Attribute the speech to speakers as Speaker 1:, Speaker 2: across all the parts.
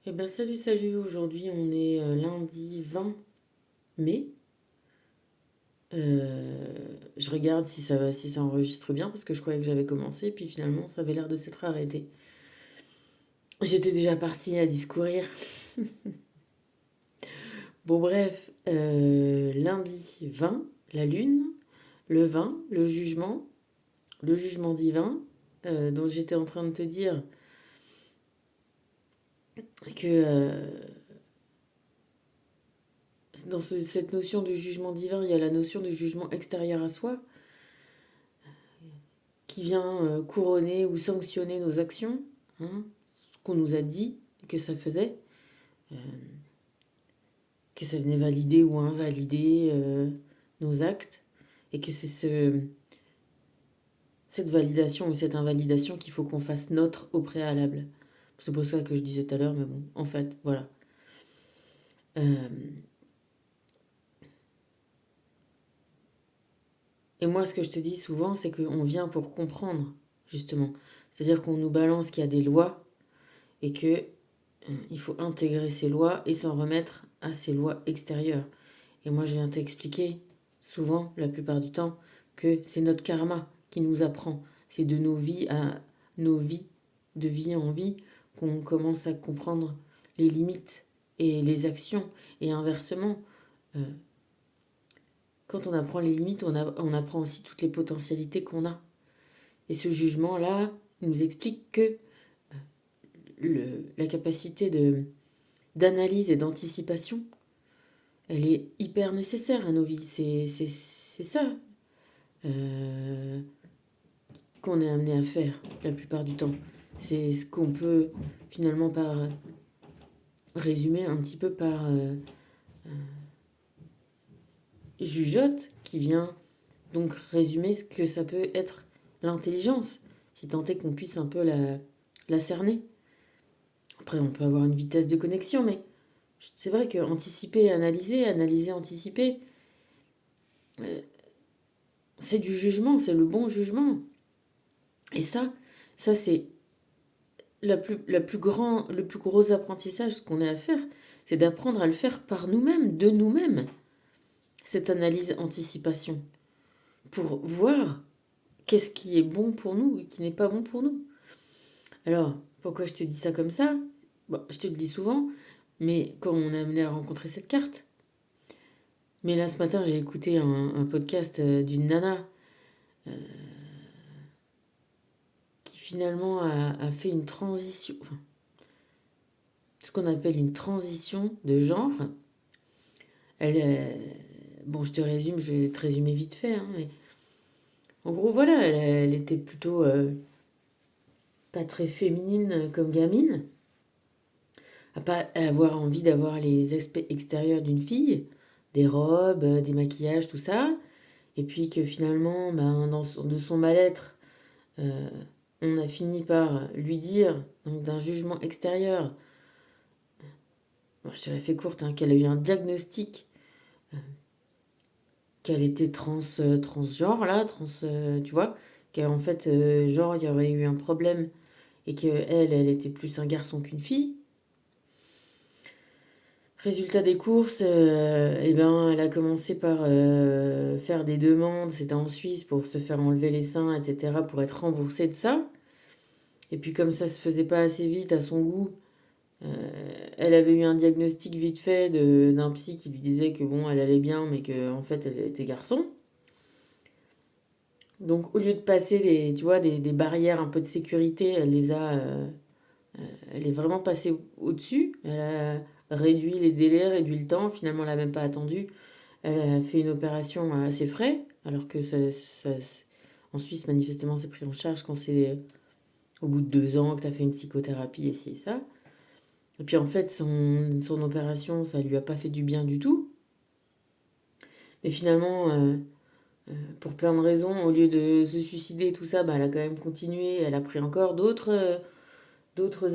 Speaker 1: Eh ben salut, salut, aujourd'hui on est lundi 20 mai. Je regarde si ça enregistre bien parce que je croyais que j'avais commencé, puis finalement ça avait l'air de s'être arrêté. J'étais déjà partie à discourir. Bon bref, lundi 20, la lune, le 20, le jugement divin, dont j'étais en train de te dire que dans cette notion de jugement divin, il y a la notion de jugement extérieur à soi, qui vient couronner ou sanctionner nos actions, hein, ce qu'on nous a dit que ça faisait, euh, que ça venait valider ou invalider nos actes, et que c'est cette validation ou cette invalidation qu'il faut qu'on fasse nôtre au préalable. C'est pour ça que je disais tout à l'heure, mais bon, en fait, voilà. Euh, et moi, ce que je te dis souvent, c'est qu'on vient pour comprendre, justement. C'est-à-dire qu'on nous balance qu'il y a des lois et que il faut intégrer ces lois et s'en remettre à ces lois extérieures. Et moi, je viens t'expliquer, souvent, la plupart du temps, que c'est notre karma qui nous apprend. C'est de nos vies à nos vies, de vie en vie, qu'on commence à comprendre les limites et les actions. Et inversement, euh, quand on apprend les limites, on apprend aussi toutes les potentialités qu'on a. Et ce jugement-là nous explique que la capacité d'analyse et d'anticipation, elle est hyper nécessaire à nos vies. C'est ça euh, qu'on est amené à faire la plupart du temps. C'est ce qu'on peut finalement par résumer un petit peu par jugeote, qui vient donc résumer ce que ça peut être l'intelligence, si tant est qu'on puisse un peu la cerner. Après, on peut avoir une vitesse de connexion, mais c'est vrai que anticiper, analyser, analyser, anticiper, euh, c'est du jugement, c'est le bon jugement. Et ça c'est le plus gros apprentissage qu'on a à faire, c'est d'apprendre à le faire par nous-mêmes, de nous-mêmes, cette analyse anticipation, pour voir qu'est-ce qui est bon pour nous et qui n'est pas bon pour nous. Alors, pourquoi je te dis ça comme ça? Bon, je te le dis souvent, mais quand on est amené à rencontrer cette carte. Mais là, ce matin, j'ai écouté un podcast d'une nana qui finalement a fait une transition, enfin, ce qu'on appelle une transition de genre. Elle, bon, je te résume, je vais te résumer vite fait, hein, mais en gros, voilà, elle était plutôt pas très féminine comme gamine, à pas avoir envie d'avoir les aspects extérieurs d'une fille, des robes, des maquillages, tout ça, et puis que finalement, ben, de son mal-être, euh, on a fini par lui dire, donc d'un jugement extérieur, bon, je te la fais courte, hein, qu'elle a eu un diagnostic, qu'elle était transgenre, là, tu vois, qu'en fait, genre, il y aurait eu un problème et elle était plus un garçon qu'une fille. Résultat des courses, eh ben, elle a commencé par faire des demandes, c'était en Suisse, pour se faire enlever les seins, etc., pour être remboursée de ça. Et puis comme ça se faisait pas assez vite à son goût, elle avait eu un diagnostic vite fait d'un psy qui lui disait que bon, elle allait bien, mais qu'en fait, elle était garçon. Donc au lieu de passer tu vois, des barrières un peu de sécurité, elle est vraiment passée au-dessus. Elle a réduit les délais, réduit le temps. Finalement, elle n'a même pas attendu. Elle a fait une opération à ses frais, alors que en Suisse, manifestement, c'est pris en charge quand c'est au bout de 2 ans que tu as fait une psychothérapie, et ci et ça. Et puis en fait, son opération, ça lui a pas fait du bien du tout. Mais finalement, pour plein de raisons, au lieu de se suicider, tout ça, bah, elle a quand même continué. Elle a pris encore d'autres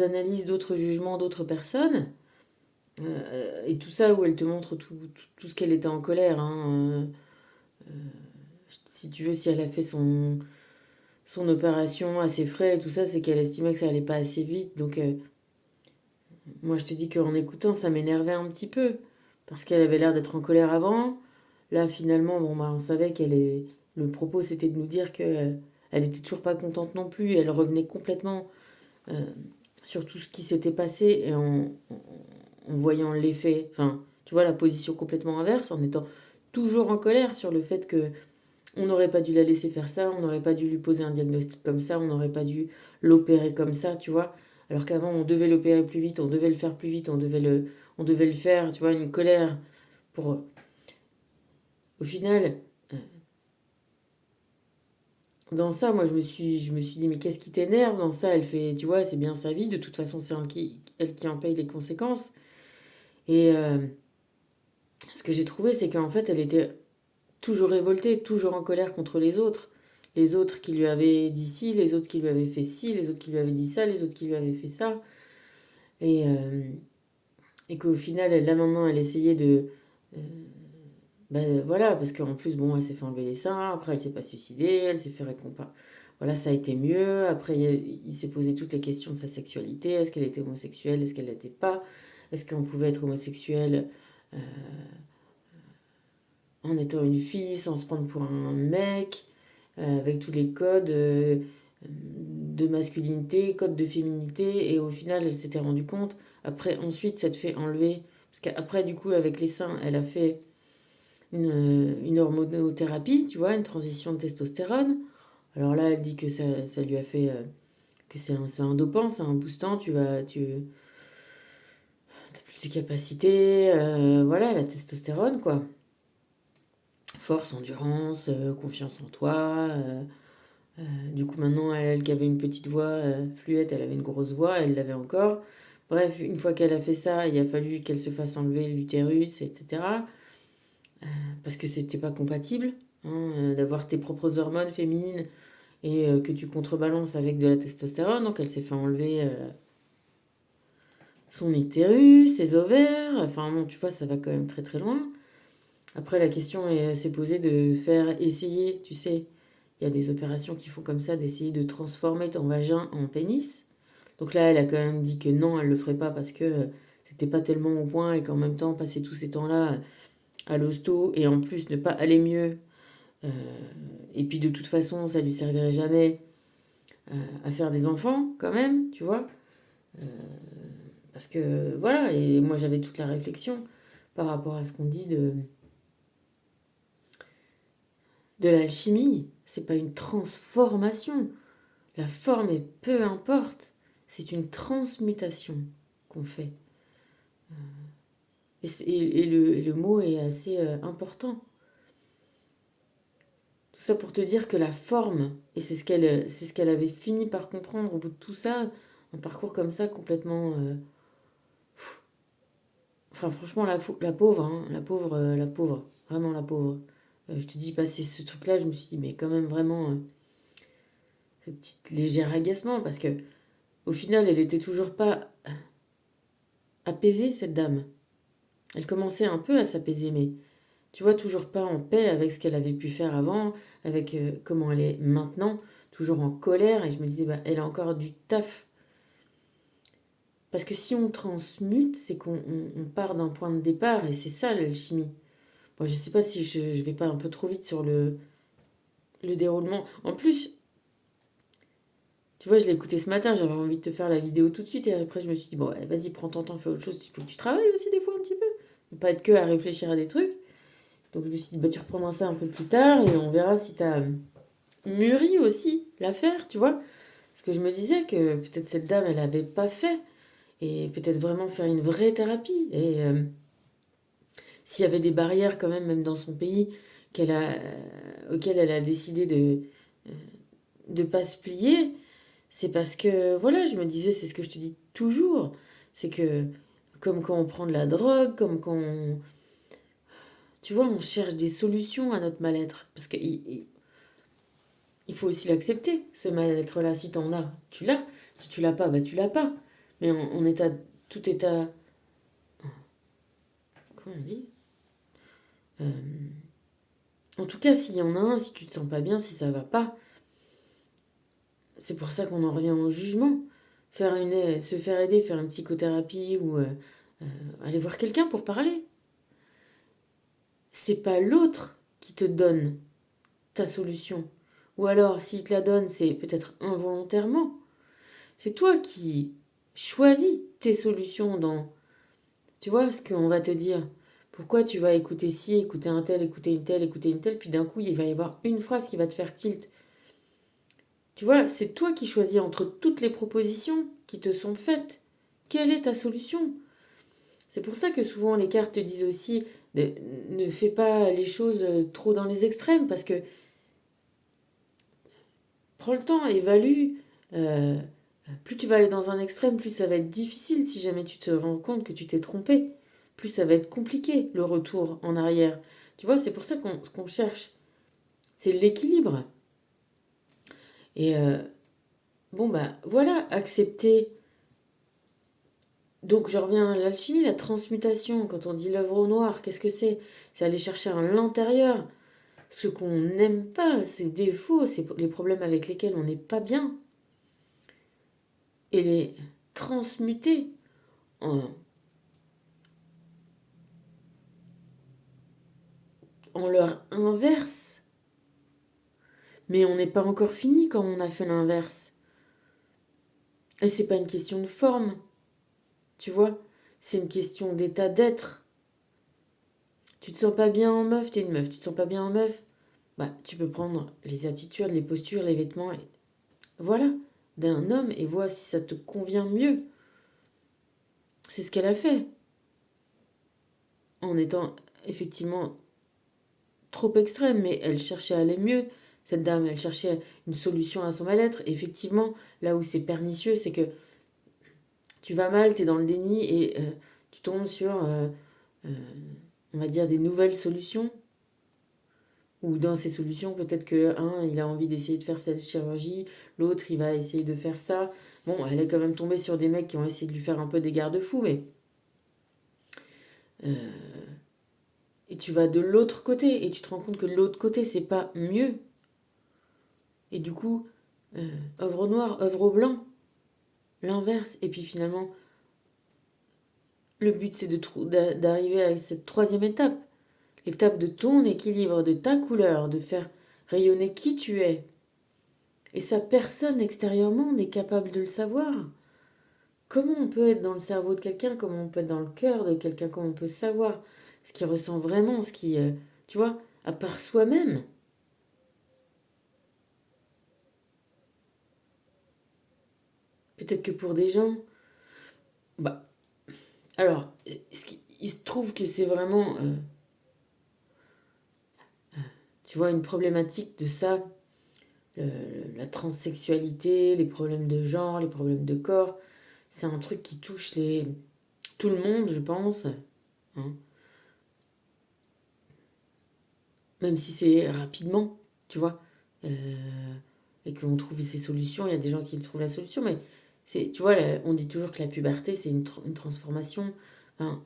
Speaker 1: analyses, d'autres jugements, d'autres personnes. Et tout ça où elle te montre tout ce qu'elle était en colère, hein. Si tu veux, si elle a fait son opération à ses frais et tout ça, c'est qu'elle estimait que ça allait pas assez vite. Donc, moi, je te dis qu'en écoutant, ça m'énervait un petit peu. Parce qu'elle avait l'air d'être en colère avant. Là, finalement, bon, bah, on savait qu'elle est. Le propos, c'était de nous dire que elle était toujours pas contente non plus. Elle revenait complètement euh, sur tout ce qui s'était passé et en voyant l'effet. Enfin, tu vois, la position complètement inverse, en étant toujours en colère sur le fait que on n'aurait pas dû la laisser faire ça, on n'aurait pas dû lui poser un diagnostic comme ça, on n'aurait pas dû l'opérer comme ça, tu vois. Alors qu'avant, on devait l'opérer plus vite, on devait le faire plus vite, on devait le faire, tu vois, une colère pour... Au final, dans ça, moi, je me suis dit, mais qu'est-ce qui t'énerve dans ça? Elle fait, tu vois, c'est bien sa vie, de toute façon, c'est elle qui en paye les conséquences. Et ce que j'ai trouvé, c'est qu'en fait, elle était toujours révoltée, toujours en colère contre les autres. Les autres qui lui avaient dit ci, les autres qui lui avaient fait ci, les autres qui lui avaient dit ça, les autres qui lui avaient fait ça. Et, et qu'au final, là maintenant, elle essayait de... euh, voilà, parce qu'en plus, bon, elle s'est fait enlever les seins, après elle s'est pas suicidée, elle s'est fait récompenser. Voilà, ça a été mieux. Après, il s'est posé toutes les questions de sa sexualité. Est-ce qu'elle était homosexuelle? Est-ce qu'elle l'était pas? Est-ce qu'on pouvait être homosexuel euh, en étant une fille sans se prendre pour un mec? Avec tous les codes de masculinité, codes de féminité, et au final, elle s'était rendue compte. Après, ensuite, ça te fait enlever, parce qu'après, du coup, avec les seins, elle a fait une hormonothérapie, tu vois, une transition de testostérone. Alors là, elle dit que ça lui a fait, que c'est un dopant, c'est un boostant, tu as plus de capacité, voilà, la testostérone, quoi. Force, endurance, confiance en toi, du coup, maintenant, elle qui avait une petite voix fluette, elle avait une grosse voix, elle l'avait encore. Bref, une fois qu'elle a fait ça, il a fallu qu'elle se fasse enlever l'utérus, etc. Parce que c'était pas compatible hein, d'avoir tes propres hormones féminines et que tu contrebalances avec de la testostérone. Donc, elle s'est fait enlever son utérus, ses ovaires. Enfin, bon, tu vois, ça va quand même très très loin. Après, la question s'est posée de faire essayer, tu sais, il y a des opérations qui font comme ça, d'essayer de transformer ton vagin en pénis. Donc là, elle a quand même dit que non, elle le ferait pas parce que c'était pas tellement au point et qu'en même temps, passer tous ces temps-là à l'hosto et en plus ne pas aller mieux. euh, et puis de toute façon, ça lui servirait jamais à faire des enfants quand même, tu vois. Euh, parce que voilà, et moi j'avais toute la réflexion par rapport à ce qu'on dit de l'alchimie. C'est pas une transformation. La forme est peu importe. C'est une transmutation qu'on fait. Et le mot est assez important. Tout ça pour te dire que la forme, et c'est ce qu'elle avait fini par comprendre au bout de tout ça, un parcours comme ça complètement... enfin franchement, la pauvre, hein, la pauvre, vraiment la pauvre. Je te dis, passer ce truc-là, je me suis dit, mais quand même vraiment, ce petit léger agacement, parce que au final, elle était toujours pas apaisée, cette dame. Elle commençait un peu à s'apaiser, mais tu vois, toujours pas en paix avec ce qu'elle avait pu faire avant, avec comment elle est maintenant, toujours en colère. Et je me disais, bah, elle a encore du taf. Parce que si on transmute, c'est qu'on part d'un point de départ, et c'est ça l'alchimie. Bon, je sais pas si je vais pas un peu trop vite sur le déroulement. En plus, tu vois, je l'ai écouté ce matin, j'avais envie de te faire la vidéo tout de suite, et après je me suis dit, bon, ouais, vas-y, prends ton temps, fais autre chose, il faut que tu travailles aussi des fois un petit peu. Ne pas être que à réfléchir à des trucs. Donc je me suis dit, bah, tu reprendras ça un peu plus tard, et on verra si t'as mûri aussi l'affaire, tu vois. Parce que je me disais que peut-être cette dame, elle n'avait pas fait. Et peut-être vraiment faire une vraie thérapie. Et s'il y avait des barrières quand même, même dans son pays, auxquelles elle a décidé de pas se plier, c'est parce que, voilà, je me disais, c'est ce que je te dis toujours, c'est que comme quand on prend de la drogue, comme quand on, tu vois, on cherche des solutions à notre mal-être. Parce qu'il faut aussi l'accepter, ce mal-être-là. Si t'en as, tu l'as. Si tu l'as pas, bah tu l'as pas. Mais en état, tout état, comment on dit Euh, En tout cas, s'il y en a un, si tu te sens pas bien, si ça va pas, c'est pour ça qu'on en revient au jugement. se faire aider, faire une psychothérapie ou aller voir quelqu'un pour parler. C'est pas l'autre qui te donne ta solution. Ou alors, s'il te la donne, c'est peut-être involontairement. C'est toi qui choisis tes solutions dans, tu vois, ce qu'on va te dire. Pourquoi tu vas écouter ci, écouter un tel, écouter une telle, puis d'un coup, il va y avoir une phrase qui va te faire tilt. Tu vois, c'est toi qui choisis entre toutes les propositions qui te sont faites. Quelle est ta solution? C'est pour ça que souvent les cartes te disent aussi ne fais pas les choses trop dans les extrêmes, parce que prends le temps, évalue. euh, Plus tu vas aller dans un extrême, plus ça va être difficile si jamais tu te rends compte que tu t'es trompé. Plus ça va être compliqué le retour en arrière. Tu vois, c'est pour ça qu'on cherche. C'est l'équilibre. Et bon, bah voilà, accepter. Donc je reviens à l'alchimie, la transmutation. Quand on dit l'œuvre au noir, qu'est-ce que c'est? C'est aller chercher à l'intérieur ce qu'on n'aime pas, ses défauts, les problèmes avec lesquels on n'est pas bien. Et les transmuter en, en leur inverse. Mais on n'est pas encore fini quand on a fait l'inverse. Et c'est pas une question de forme, tu vois. C'est une question d'état d'être. Tu te sens pas bien en meuf, t'es une meuf. Tu te sens pas bien en meuf, bah tu peux prendre les attitudes, les postures, les vêtements, voilà, d'un homme et vois si ça te convient mieux. C'est ce qu'elle a fait. En étant effectivement trop extrême, mais elle cherchait à aller mieux. Cette dame, elle cherchait une solution à son mal-être. Effectivement, là où c'est pernicieux, c'est que tu vas mal, tu es dans le déni et tu tombes sur, euh, on va dire, des nouvelles solutions. Ou dans ces solutions, peut-être que un, il a envie d'essayer de faire cette chirurgie, l'autre, il va essayer de faire ça. Bon, elle est quand même tombée sur des mecs qui ont essayé de lui faire un peu des garde-fous, mais... et tu vas de l'autre côté, et tu te rends compte que de l'autre côté, c'est pas mieux. Et du coup, œuvre au noir, œuvre au blanc, l'inverse. Et puis finalement, le but, c'est d'arriver à cette troisième étape. L'étape de ton équilibre, de ta couleur, de faire rayonner qui tu es. Et ça, personne extérieurement n'est capable de le savoir. Comment on peut être dans le cerveau de quelqu'un, comment on peut être dans le cœur de quelqu'un, comment on peut savoir ce qu'il ressent vraiment, ce qui, tu vois, à part soi-même. Peut-être que pour des gens, bah, alors, il se trouve que c'est vraiment, tu vois, une problématique de ça, la transsexualité, les problèmes de genre, les problèmes de corps. C'est un truc qui touche tout le monde, je pense. Hein. Même si c'est rapidement, tu vois. Et qu'on trouve ces solutions, il y a des gens qui trouvent la solution, mais tu vois, on dit toujours que la puberté, c'est une transformation, enfin,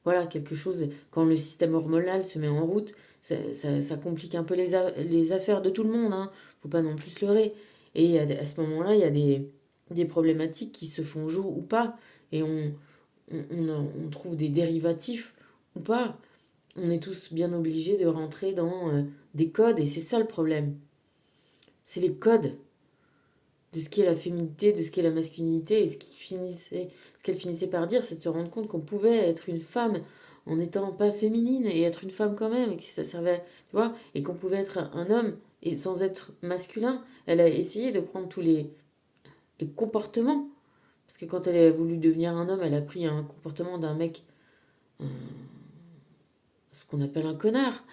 Speaker 1: voilà, quelque chose, quand le système hormonal se met en route, ça complique un peu les affaires de tout le monde, hein, faut pas non plus se leurrer. Et à ce moment-là, il y a des problématiques qui se font jour ou pas, et on trouve des dérivatifs ou pas. On est tous bien obligés de rentrer dans des codes, et c'est ça le problème. C'est les codes de ce qu'est la féminité, de ce qu'est la masculinité, et ce qu'elle finissait par dire, c'est de se rendre compte qu'on pouvait être une femme en n'étant pas féminine et être une femme quand même, et que ça servait, tu vois, et qu'on pouvait être un homme et sans être masculin. Elle a essayé de prendre tous les comportements, parce que quand elle a voulu devenir un homme, elle a pris un comportement d'un mec, ce qu'on appelle un connard,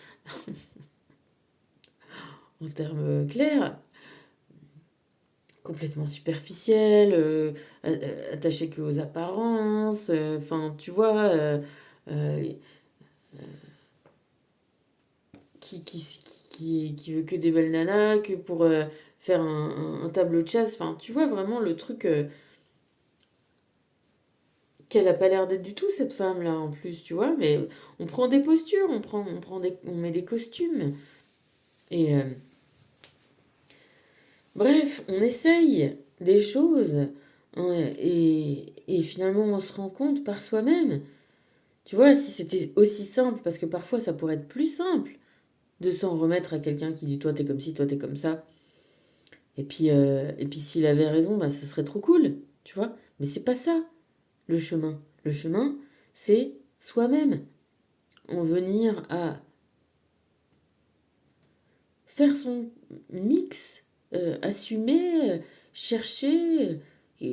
Speaker 1: en termes clairs, complètement superficiel, attaché que aux apparences, enfin, tu vois, euh, qui veut que des belles nanas, que pour faire un tableau de chasse, enfin, tu vois vraiment le truc qu'elle a pas l'air d'être du tout, cette femme-là, en plus, tu vois, mais on prend des postures, on met des costumes, et bref, on essaye des choses Ouais, et finalement, on se rend compte par soi-même. Tu vois, si c'était aussi simple, parce que parfois ça pourrait être plus simple de s'en remettre à quelqu'un qui dit toi t'es comme ci, toi t'es comme ça. Et puis s'il avait raison, bah, ça serait trop cool, tu vois. Mais c'est pas ça le chemin. Le chemin, c'est soi-même. En venir à faire son mix, assumer, chercher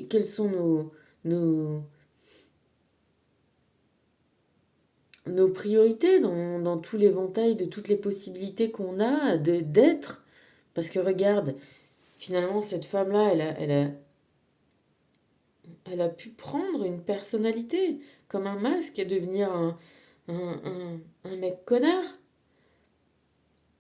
Speaker 1: quelles sont nos, nos priorités dans tout l'éventail de toutes les possibilités qu'on a d'être. Parce que regarde, finalement, cette femme-là, elle a pu prendre une personnalité comme un masque et devenir un mec connard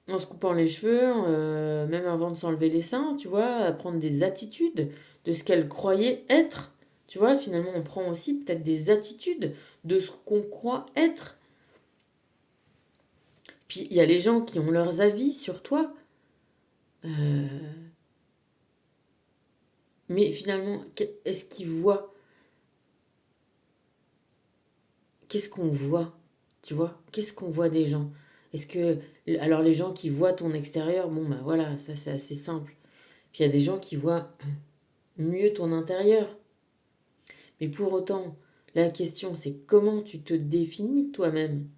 Speaker 1: en se coupant les cheveux, même avant de s'enlever les seins, tu vois, à prendre des attitudes de ce qu'elle croyait être. Tu vois, finalement, on prend aussi peut-être des attitudes de ce qu'on croit être. Puis il y a les gens qui ont leurs avis sur toi, mais finalement, est-ce qu'ils voient? Qu'est-ce qu'on voit? Tu vois? Qu'est-ce qu'on voit des gens? Est-ce que... Alors les gens qui voient ton extérieur, bon bah voilà, ça c'est assez simple. Puis il y a des gens qui voient mieux ton intérieur. Mais pour autant, la question c'est comment tu te définis toi-même.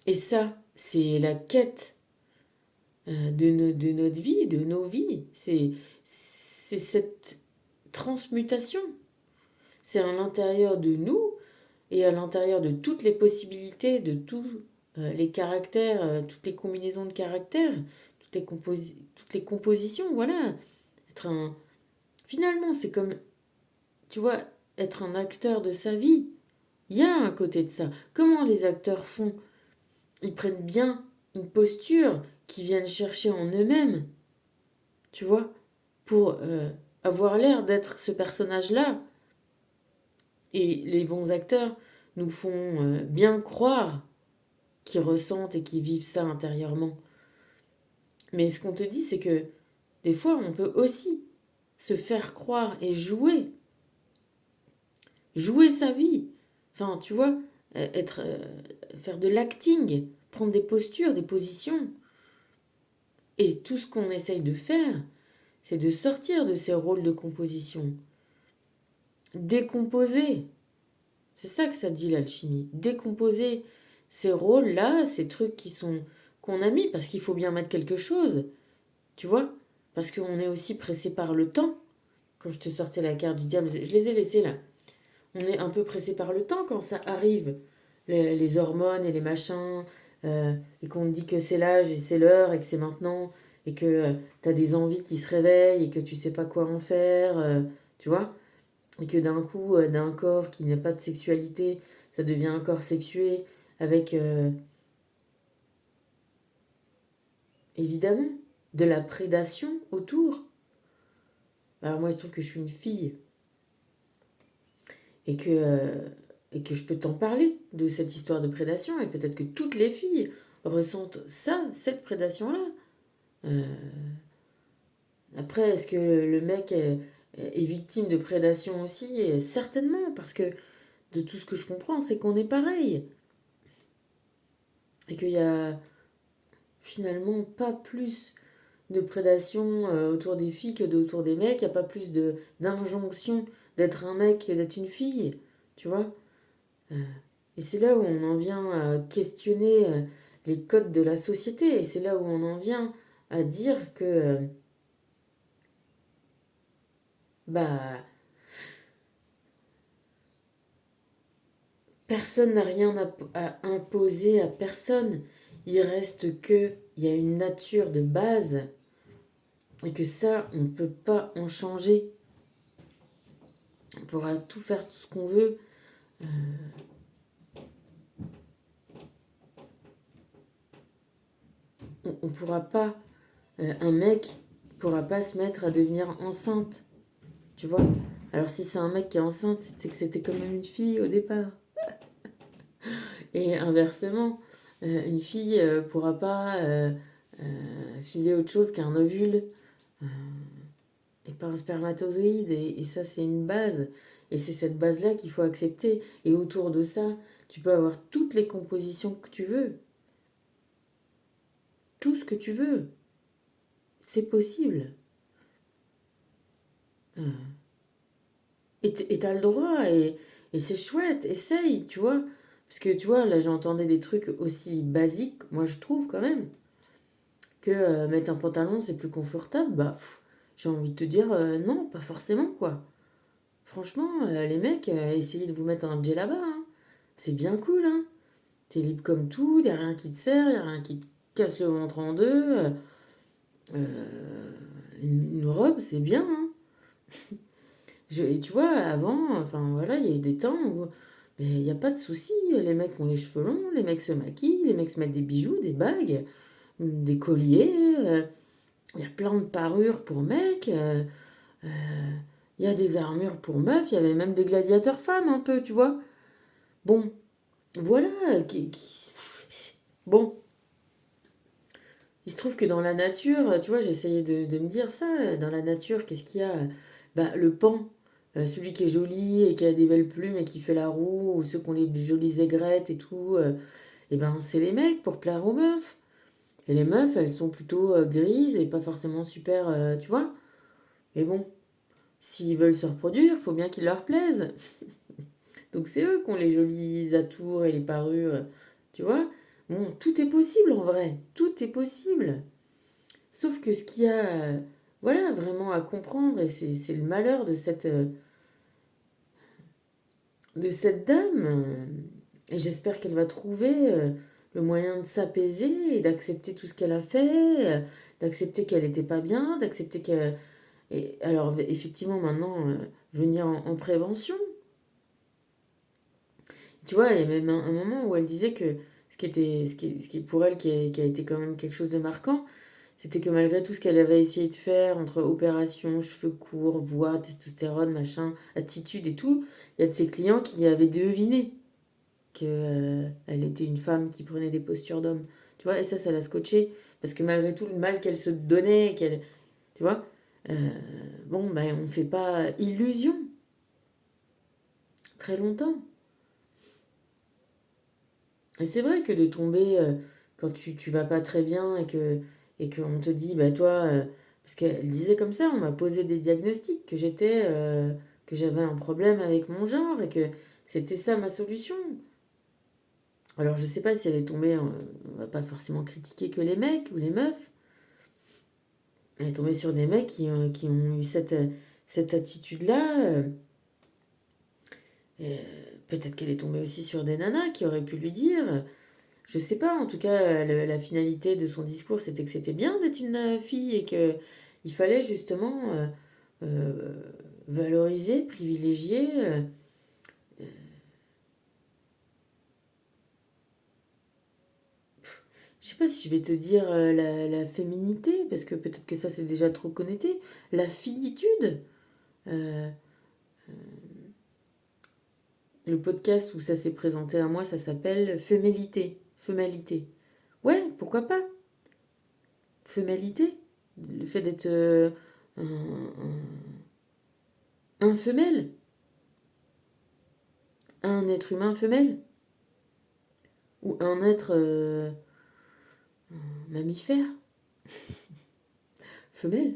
Speaker 1: Et ça, c'est la quête de notre vie, de nos vies. C'est cette transmutation. C'est à l'intérieur de nous et à l'intérieur de toutes les possibilités, de tous les caractères, toutes les combinaisons de caractères, toutes les compositions, voilà. Être un... Finalement, c'est comme, tu vois, être un acteur de sa vie. Il y a un côté de ça. Comment les acteurs font? Ils prennent bien une posture qu'ils viennent chercher en eux-mêmes, tu vois, pour avoir l'air d'être ce personnage-là. Et les bons acteurs nous font bien croire qu'ils ressentent et qu'ils vivent ça intérieurement. Mais ce qu'on te dit, c'est que des fois, on peut aussi se faire croire et jouer sa vie. Enfin, tu vois, être, faire de l'acting, prendre des postures, des positions. Et tout ce qu'on essaye de faire, c'est de sortir de ces rôles de composition. Décomposer. C'est ça que ça dit l'alchimie. Décomposer ces rôles-là, ces trucs qu'on a mis, parce qu'il faut bien mettre quelque chose, tu vois. Parce qu'on est aussi pressé par le temps. Quand je te sortais la carte du diable, je les ai laissés là. On est un peu pressé par le temps quand ça arrive. Les hormones et les machins, et qu'on te dit que c'est l'âge et c'est l'heure et que c'est maintenant, et que t'as des envies qui se réveillent et que tu sais pas quoi en faire, tu vois. Et que d'un coup, d'un corps qui n'a pas de sexualité, ça devient un corps sexué avec, évidemment, de la prédation autour. Alors moi, il se trouve que je suis une fille et que, euh, et que je peux t'en parler de cette histoire de prédation et peut-être que toutes les filles ressentent ça, cette prédation-là. Euh, Après, est-ce que le mec est victime de prédation aussi? Certainement, parce que de tout ce que je comprends, c'est qu'on est pareil. Et qu'il y a finalement pas plus de prédation autour des filles que autour des mecs. Il n'y a pas plus d'injonction d'être un mec que d'être une fille. Tu vois? Euh, Et c'est là où on en vient à questionner les codes de la société. Et c'est là où on en vient à dire que bah, personne n'a rien à imposer à personne. Il reste que il y a une nature de base et que ça, on ne peut pas en changer. On pourra tout faire tout ce qu'on veut. On ne pourra pas, un mec pourra pas se mettre à devenir enceinte. Tu vois? Alors si c'est un mec qui est enceinte, c'était que c'était quand même une fille au départ. Et inversement, une fille pourra pas filer autre chose qu'un ovule euh, et pas un spermatozoïde. Et ça, c'est une base. Et c'est cette base-là qu'il faut accepter. Et autour de ça, tu peux avoir toutes les compositions que tu veux. Tout ce que tu veux. C'est possible. Euh, Et t'as le droit. Et c'est chouette. Essaye, tu vois. Parce que, tu vois, là, j'entendais des trucs aussi basiques, moi, je trouve, quand même, que mettre un pantalon, c'est plus confortable. Bah, j'ai envie de te dire, non, pas forcément, quoi. Franchement, les mecs, essayez de vous mettre un djellaba, hein. C'est bien cool, hein. T'es libre comme tout, y a rien qui te serre, y a rien qui te casse le ventre en deux. Une robe, c'est bien, hein. Et tu vois, avant, enfin voilà, il y a eu des temps où il n'y a pas de souci. Les mecs ont les cheveux longs, les mecs se maquillent, les mecs se mettent des bijoux, des bagues, des colliers. Il y a plein de parures pour mecs. Euh, il y a des armures pour meufs. Il y avait même des gladiateurs femmes un peu, tu vois. Bon, voilà. Bon, il se trouve que dans la nature, tu vois, j'essayais de me dire ça. Dans la nature, qu'est-ce qu'il y a? Bah, le pan. Celui qui est joli et qui a des belles plumes et qui fait la roue, ou ceux qui ont les jolies aigrettes et tout, et ben c'est les mecs pour plaire aux meufs. Et les meufs, elles sont plutôt grises et pas forcément super, tu vois. Mais bon, s'ils veulent se reproduire, faut bien qu'ils leur plaisent. Donc c'est eux qui ont les jolies atours et les parures, tu vois. Bon, tout est possible en vrai, tout est possible. Sauf que ce qu'il y a, voilà, vraiment à comprendre, et c'est le malheur de cette dame. Et j'espère qu'elle va trouver le moyen de s'apaiser et d'accepter tout ce qu'elle a fait, d'accepter qu'elle n'était pas bien, d'accepter qu'elle... Et alors, effectivement, maintenant, venir en prévention. Tu vois, il y a même un moment où elle disait que ce qui pour elle, qui a été quand même quelque chose de marquant, c'était que malgré tout ce qu'elle avait essayé de faire, entre opération, cheveux courts, voix, testostérone, machin, attitude et tout, il y a de ses clients qui avaient deviné que, elle était une femme qui prenait des postures d'homme. Tu vois, et ça l'a scotché. Parce que malgré tout le mal qu'elle se donnait, qu'elle, tu vois, euh, bon, ben, on ne fait pas illusion très longtemps. Et c'est vrai que de tomber quand tu vas pas très bien et qu'on te dit, bah toi, parce qu'elle disait comme ça, on m'a posé des diagnostics, que j'avais un problème avec mon genre et que c'était ça ma solution. Alors je sais pas si elle est tombée, on va pas forcément critiquer que les mecs ou les meufs, elle est tombée sur des mecs qui ont eu cette attitude-là. Euh, Peut-être qu'elle est tombée aussi sur des nanas qui auraient pu lui dire. Je sais pas, en tout cas, la finalité de son discours, c'était que c'était bien d'être une fille et que il fallait justement euh, valoriser, privilégier. Je sais pas si je vais te dire la féminité, parce que peut-être que ça c'est déjà trop connoté. La fillitude. Euh, le podcast où ça s'est présenté à moi, ça s'appelle Fémalité. Femalité. Ouais, pourquoi pas? Femalité. Le fait d'être un femelle. Un être humain femelle. Ou un être mammifère femelle.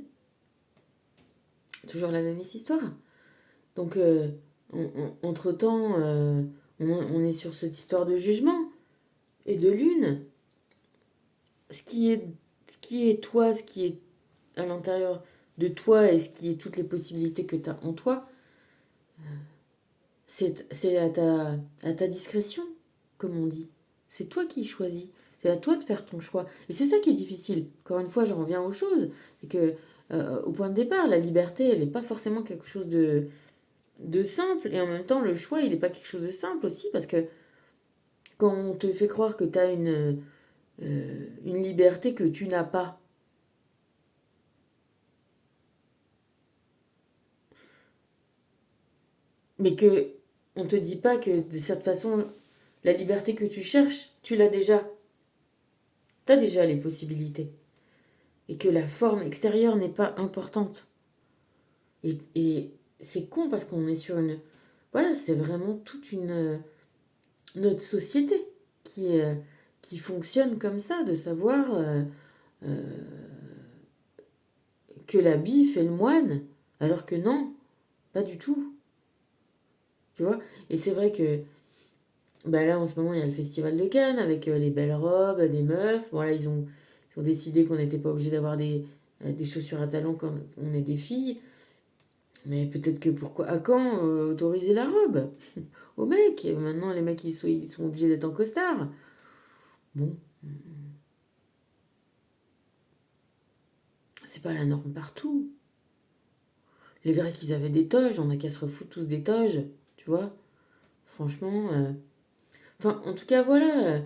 Speaker 1: Toujours la même histoire. Donc, entre-temps, on est sur cette histoire de jugement et de lune. Ce qui est, ce qui est toi, ce qui est à l'intérieur de toi et ce qui est toutes les possibilités que tu as en toi, c'est à ta discrétion, comme on dit. C'est toi qui choisis. C'est à toi de faire ton choix. Et c'est ça qui est difficile. Encore une fois, j'en reviens aux choses. C'est que, au point de départ, la liberté, elle n'est pas forcément quelque chose de simple. Et en même temps, le choix, il n'est pas quelque chose de simple aussi. Parce que quand on te fait croire que tu as une liberté que tu n'as pas, mais que on te dit pas que de cette façon, la liberté que tu cherches, tu l'as déjà. Tu as déjà les possibilités. et que la forme extérieure n'est pas importante. Et c'est con parce qu'on est sur une... Voilà, c'est vraiment toute une... notre société qui, euh, qui fonctionne comme ça, de savoir euh, que l'habit fait le moine, alors que non, pas du tout. Tu vois. Et c'est vrai que bah là, en ce moment, il y a le festival de Cannes avec les belles robes, des meufs. Bon, là, ils ont décidé qu'on n'était pas obligé d'avoir des chaussures à talons quand on est des filles. Mais peut-être que pourquoi... À quand autoriser la robe aux mecs? Maintenant, les mecs, ils sont obligés d'être en costard. Bon, c'est pas la norme partout. Les Grecs, ils avaient des toges. On a qu'à se refoutre tous des toges. Tu vois. Franchement... Enfin, en tout cas, voilà.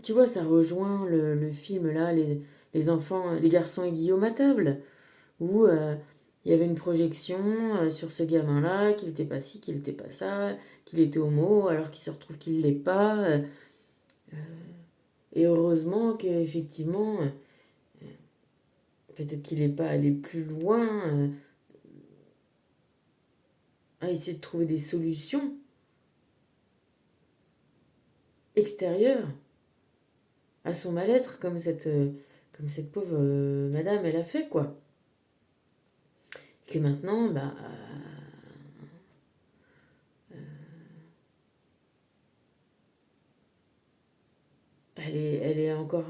Speaker 1: Tu vois, ça rejoint le film là, les enfants, les garçons et Guillaume à table, où il y avait une projection sur ce gamin-là, qu'il n'était pas ci, qu'il n'était pas ça, qu'il était homo, alors qu'il se retrouve qu'il ne l'est pas. Et heureusement qu'effectivement, peut-être qu'il n'est pas allé plus loin à essayer de trouver des solutions extérieures à son mal-être, comme cette pauvre madame, elle a fait, quoi. Et que maintenant, bah, elle est encore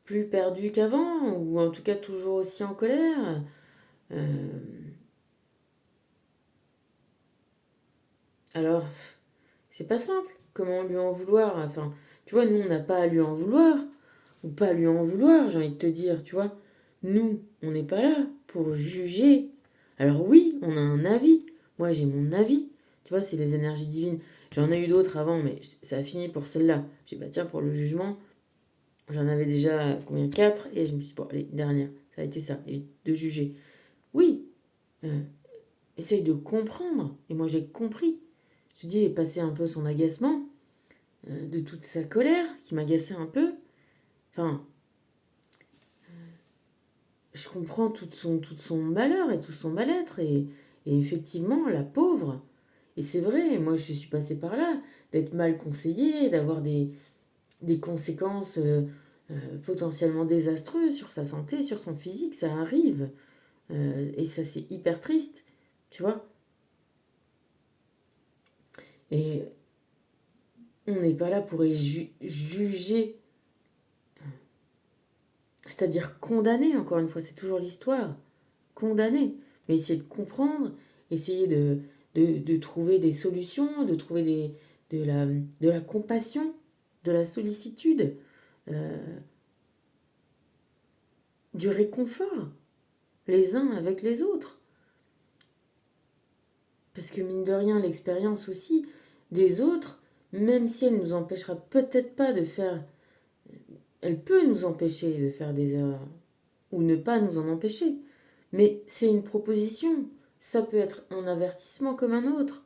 Speaker 1: plus perdue qu'avant, ou en tout cas toujours aussi en colère. Euh, alors, c'est pas simple. Comment lui en vouloir? Enfin, tu vois, nous, on n'a pas à lui en vouloir, ou pas à lui en vouloir, j'ai envie de te dire, tu vois. Nous, on n'est pas là pour juger. Alors oui, on a un avis. Moi, j'ai mon avis. Tu vois, c'est les énergies divines. J'en ai eu d'autres avant, mais ça a fini pour celle-là. J'ai dit, bah tiens, pour le jugement, j'en avais déjà combien? 4, et je me suis dit, bon, allez, dernière, ça a été ça, évite de juger. Oui, euh, essaye de comprendre. Et moi, j'ai compris. Je te dis, il est passé un peu son agacement, de toute sa colère, qui m'agaçait un peu. Enfin, je comprends tout son malheur et tout son mal-être. Et effectivement, la pauvre. Et c'est vrai, moi, je suis passée par là, d'être mal conseillée, d'avoir des conséquences potentiellement désastreuses sur sa santé, sur son physique. Ça arrive. Et ça, c'est hyper triste. Tu vois. Et on n'est pas là pour juger, c'est-à-dire condamner, encore une fois, c'est toujours l'histoire, condamner, mais essayer de comprendre, essayer de trouver des solutions, de trouver de la compassion, de la sollicitude, euh, du réconfort, les uns avec les autres. Parce que mine de rien, l'expérience aussi des autres, même si elle nous empêchera peut-être pas de faire, elle peut nous empêcher de faire des erreurs, ou ne pas nous en empêcher. Mais c'est une proposition. Ça peut être un avertissement comme un autre.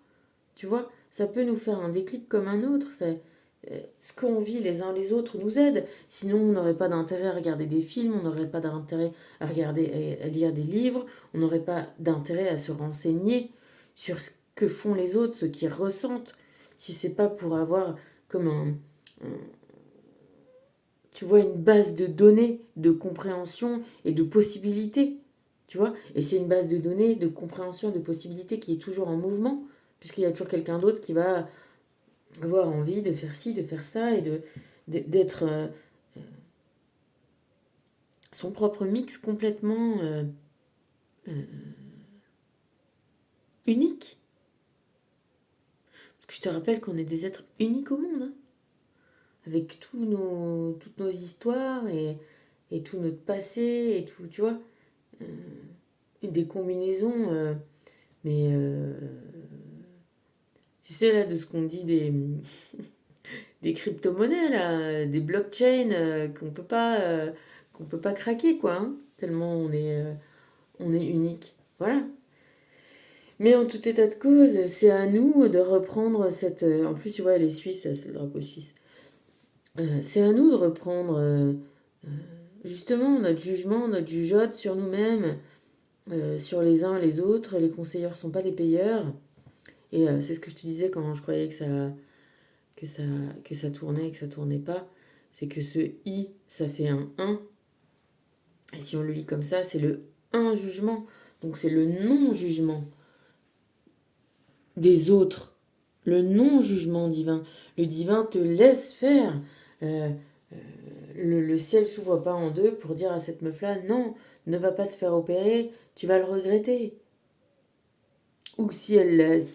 Speaker 1: Tu vois, ça peut nous faire un déclic comme un autre. Ce qu'on vit les uns les autres nous aide. Sinon, on n'aurait pas d'intérêt à regarder des films, on n'aurait pas d'intérêt à lire des livres, on n'aurait pas d'intérêt à se renseigner sur ce que font les autres, ce qu'ils ressentent. Si c'est pas pour avoir comme tu vois, une base de données, de compréhension et de possibilités. Tu vois, et c'est une base de données, de compréhension et de possibilités qui est toujours en mouvement, puisqu'il y a toujours quelqu'un d'autre qui va avoir envie de faire ci, de faire ça, et d'être son propre mix complètement unique. Parce que je te rappelle qu'on est des êtres uniques au monde, hein, avec toutes nos histoires et tout notre passé, et tout, tu vois, des combinaisons, mais tu sais, là, de ce qu'on dit des crypto-monnaies, là, des blockchains qu'on peut pas craquer, quoi, hein, tellement on est unique. Voilà. Mais en tout état de cause, c'est à nous de reprendre cette... En plus, tu vois, les Suisses, c'est le drapeau suisse. c'est à nous de reprendre justement notre jugement, notre jugeote sur nous-mêmes, sur les uns les autres. Les conseilleurs ne sont pas les payeurs. Et c'est ce que je te disais quand je croyais que ça, que ça tournait et que ça tournait pas. C'est que ce i, ça fait un 1. Et si on le lit comme ça, c'est le un jugement. Donc c'est le non-jugement des autres. Le non-jugement divin. Le divin te laisse faire. Euh, le ciel s'ouvre pas en deux pour dire à cette meuf-là, non, ne va pas te faire opérer, tu vas le regretter. Ou si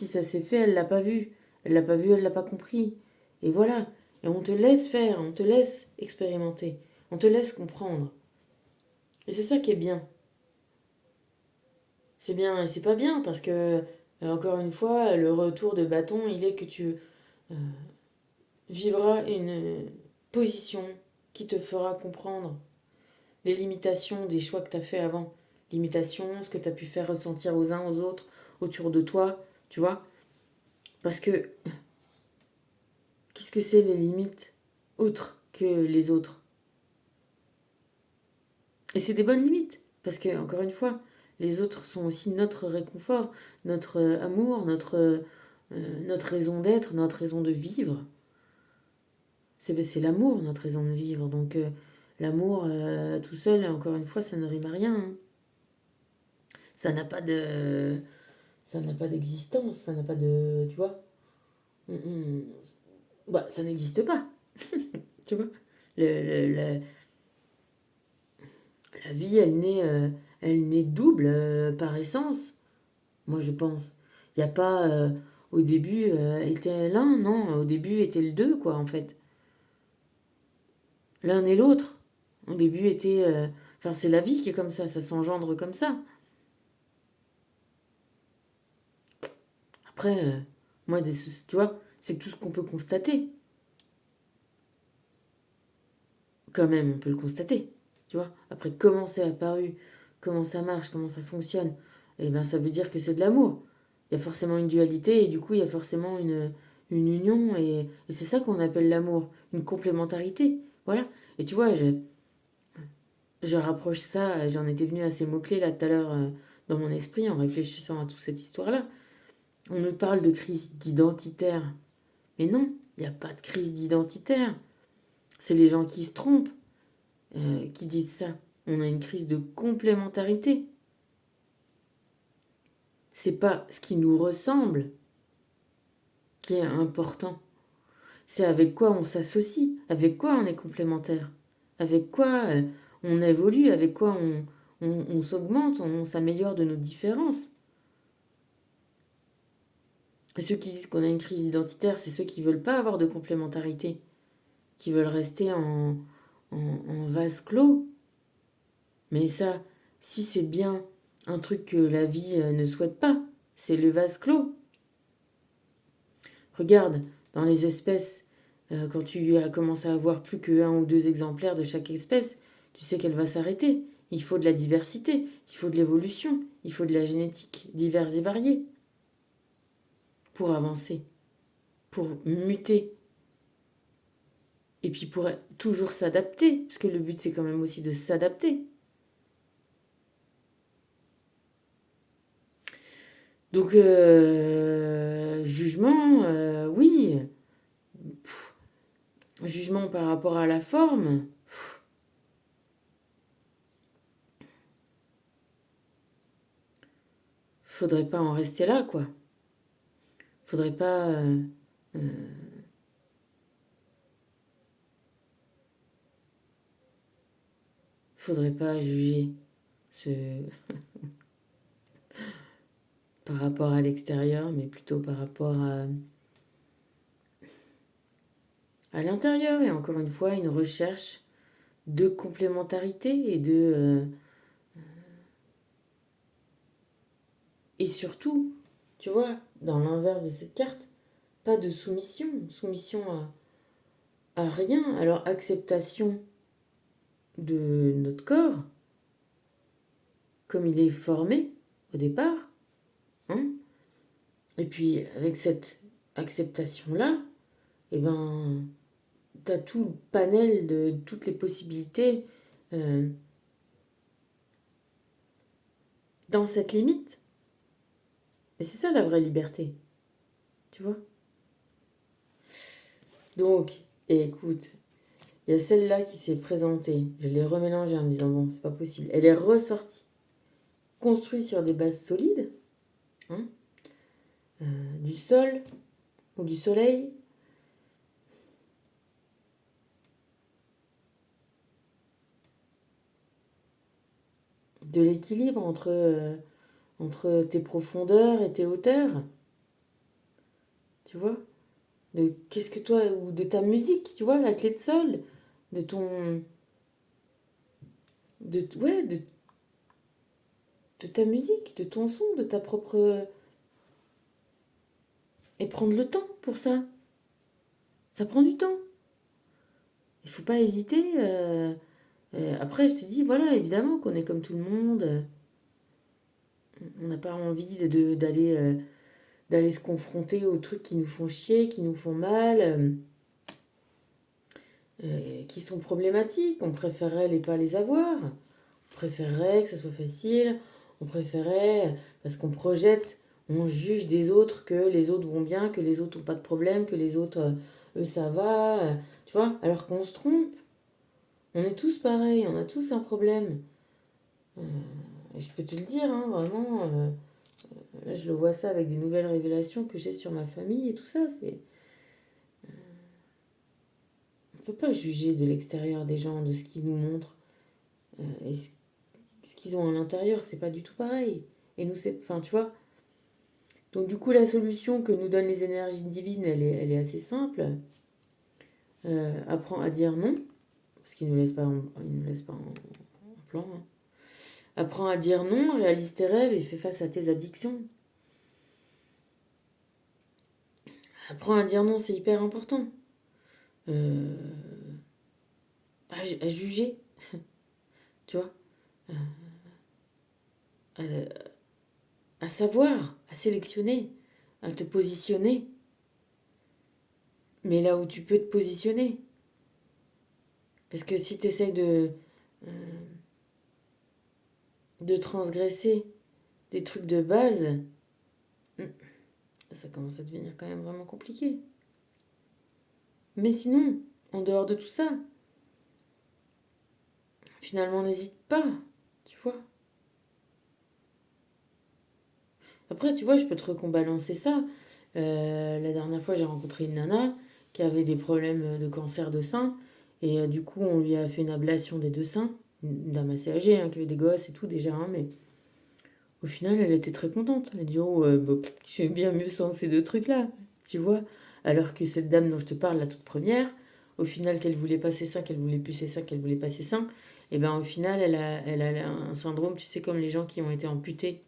Speaker 1: ça s'est fait, elle l'a pas vu. Elle l'a pas vu, elle l'a pas compris. Et voilà. Et on te laisse faire, on te laisse expérimenter, on te laisse comprendre. Et c'est ça qui est bien. C'est bien et c'est pas bien parce que, encore une fois, le retour de bâton, il est que tu euh, vivras une position qui te fera comprendre les limitations des choix que tu as fait avant. Limitations, ce que tu as pu faire ressentir aux uns, aux autres, autour de toi, tu vois. Parce que, qu'est-ce que c'est les limites autres que les autres? Et c'est des bonnes limites. Parce que, encore une fois, les autres sont aussi notre réconfort, notre amour, notre raison d'être, notre raison de vivre. C'est l'amour, notre raison de vivre. Donc, l'amour tout seul, encore une fois, ça ne rime à rien. Hein. Ça n'a pas de. Ça n'a pas d'existence, ça n'a pas de. Tu vois. Bah, ça n'existe pas. Tu vois. La vie, elle naît double par essence, moi je pense. Il n'y a pas. Au début était l'un, non. Au début était le deux, quoi, en fait. L'un et l'autre. Au début était. Enfin, c'est la vie qui est comme ça s'engendre comme ça. Après, moi, tu vois, c'est tout ce qu'on peut constater. Quand même, on peut le constater. Tu vois, après, comment c'est apparu, comment ça marche, comment ça fonctionne, eh ben, ça veut dire que c'est de l'amour. Il y a forcément une dualité et du coup, il y a forcément une union et c'est ça qu'on appelle l'amour, une complémentarité. Voilà. Et tu vois, je rapproche ça, j'en étais venue à ces mots-clés là tout à l'heure dans mon esprit en réfléchissant à toute cette histoire-là. On nous parle de crise d'identitaire. Mais non, il n'y a pas de crise d'identitaire. C'est les gens qui se trompent, qui disent ça. On a une crise de complémentarité. C'est pas ce qui nous ressemble qui est important. C'est avec quoi on s'associe, avec quoi on est complémentaire, avec quoi on évolue, avec quoi on s'augmente, on s'améliore de nos différences. Et ceux qui disent qu'on a une crise identitaire, c'est ceux qui veulent pas avoir de complémentarité, qui veulent rester en vase clos. Mais ça, si c'est bien un truc que la vie ne souhaite pas, c'est le vase clos. Regarde, dans les espèces, quand tu as commencé à avoir plus qu'un ou deux exemplaires de chaque espèce, tu sais qu'elle va s'arrêter. Il faut de la diversité, il faut de l'évolution, il faut de la génétique diverse et variée pour avancer, pour muter, et puis pour toujours s'adapter, parce que le but c'est quand même aussi de s'adapter. Donc, jugement, oui. Jugement par rapport à la forme. Faudrait pas en rester là, quoi. Faudrait pas. Euh, Faudrait pas juger ce, par rapport à l'extérieur, mais plutôt par rapport à l'intérieur. Et encore une fois, une recherche de complémentarité et surtout, tu vois, dans l'inverse de cette carte, pas de soumission. Soumission à rien. Alors, acceptation de notre corps, comme il est formé au départ. Hein. Et puis, avec cette acceptation-là, eh ben, as tout le panel de toutes les possibilités dans cette limite. Et c'est ça la vraie liberté. Tu vois? Donc, écoute, il y a celle-là qui s'est présentée. Je l'ai remélangée en me disant, bon, c'est pas possible. Elle est ressortie. Construite sur des bases solides. Hein, du sol ou du soleil. De l'équilibre entre tes profondeurs et tes hauteurs. Tu vois? De qu'est-ce que toi, ou de ta musique, tu vois, la clé de sol, de ton. Ouais, de ta musique, de ton son, de ta propre. Et prendre le temps pour ça. Ça prend du temps. Il faut pas hésiter. Après, je te dis, voilà, évidemment qu'on est comme tout le monde. On n'a pas envie d'aller se confronter aux trucs qui nous font chier, qui nous font mal, qui sont problématiques. On préférerait pas les avoir. On préférerait que ça soit facile. On préférerait, parce qu'on projette, on juge des autres que les autres vont bien, que les autres n'ont pas de problème, que les autres, eux, ça va. Tu vois, alors qu'on se trompe. On est tous pareils, on a tous un problème. Et je peux te le dire, hein, vraiment, là je le vois ça avec des nouvelles révélations que j'ai sur ma famille et tout ça. On ne peut pas juger de l'extérieur des gens, de ce qu'ils nous montrent. Et ce qu'ils ont à l'intérieur, c'est pas du tout pareil. Et nous, c'est. Enfin, tu vois. Donc, du coup, la solution que nous donnent les énergies divines, elle est assez simple. Apprends à dire non, parce qu'ils ne nous laissent pas en plan. Hein. Apprends à dire non, réalise tes rêves et fais face à tes addictions. Apprends à dire non, c'est hyper important. À juger, tu vois. À, à savoir, à sélectionner, à te positionner. Mais là où tu peux te positionner. Parce que si tu essayes de transgresser des trucs de base, ça commence à devenir quand même vraiment compliqué. Mais sinon, en dehors de tout ça, finalement, n'hésite pas, tu vois. Après, tu vois, je peux te recontrebalancer ça. La dernière fois, j'ai rencontré une nana qui avait des problèmes de cancer de sein. Et du coup, on lui a fait une ablation des deux seins. Une dame assez âgée, hein, qui avait des gosses et tout déjà. Hein, mais au final, elle était très contente. Elle dit, oh, bah, je bien mieux sans ces deux trucs-là, tu vois. Alors que cette dame dont je te parle, la toute première, au final, qu'elle voulait pas ses seins, qu'elle voulait plus ses seins, qu'elle voulait pas ses seins, et ben au final, elle a un syndrome, tu sais, comme les gens qui ont été amputés.